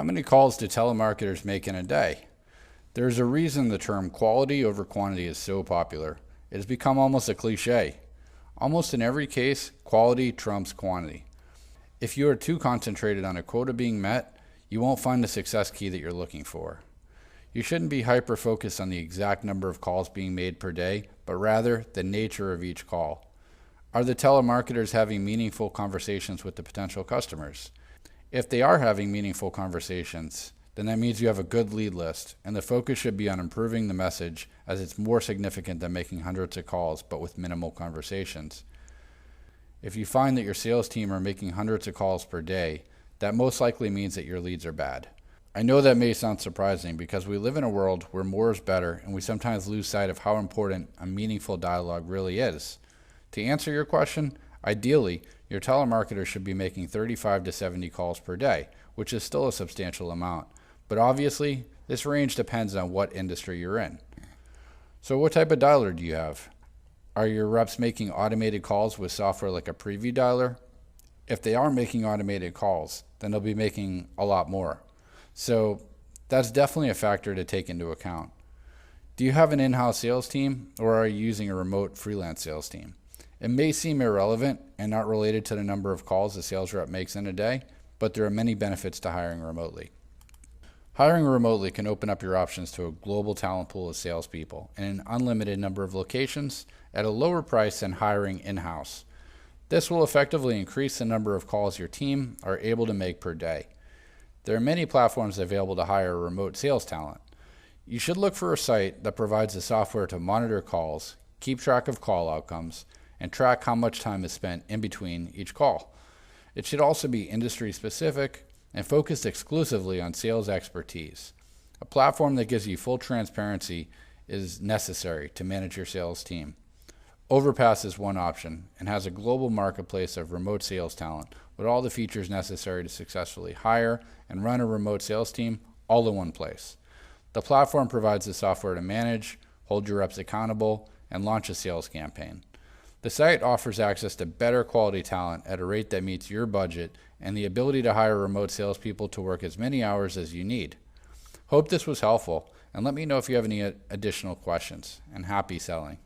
How many calls do telemarketers make in a day? There's a reason the term quality over quantity is so popular. It has become almost a cliche. Almost in every case, quality trumps quantity. If you are too concentrated on a quota being met, you won't find the success key that you're looking for. You shouldn't be hyper-focused on the exact number of calls being made per day, but rather the nature of each call. Are the telemarketers having meaningful conversations with the potential customers? If they are having meaningful conversations, then that means you have a good lead list, and the focus should be on improving the message, as it's more significant than making hundreds of calls but with minimal conversations. If you find that your sales team are making hundreds of calls per day, that most likely means that your leads are bad. I know that may sound surprising because we live in a world where more is better, and we sometimes lose sight of how important a meaningful dialogue really is. To answer your question, ideally, your telemarketer should be making 35 to 70 calls per day, which is still a substantial amount. But obviously, this range depends on what industry you're in. So what type of dialer do you have? Are your reps making automated calls with software like a preview dialer? If they are making automated calls, then they'll be making a lot more. So that's definitely a factor to take into account. Do you have an in-house sales team, or are you using a remote freelance sales team? It may seem irrelevant and not related to the number of calls a sales rep makes in a day, but there are many benefits to hiring remotely. Hiring remotely can open up your options to a global talent pool of salespeople in an unlimited number of locations at a lower price than hiring in-house. This will effectively increase the number of calls your team are able to make per day. There are many platforms available to hire remote sales talent. You should look for a site that provides the software to monitor calls, keep track of call outcomes, and track how much time is spent in between each call. It should also be industry specific and focused exclusively on sales expertise. A platform that gives you full transparency is necessary to manage your sales team. Overpass is one option and has a global marketplace of remote sales talent with all the features necessary to successfully hire and run a remote sales team all in one place. The platform provides the software to manage, hold your reps accountable, and launch a sales campaign. The site offers access to better quality talent at a rate that meets your budget and the ability to hire remote salespeople to work as many hours as you need. Hope this was helpful, and let me know if you have any additional questions, and happy selling.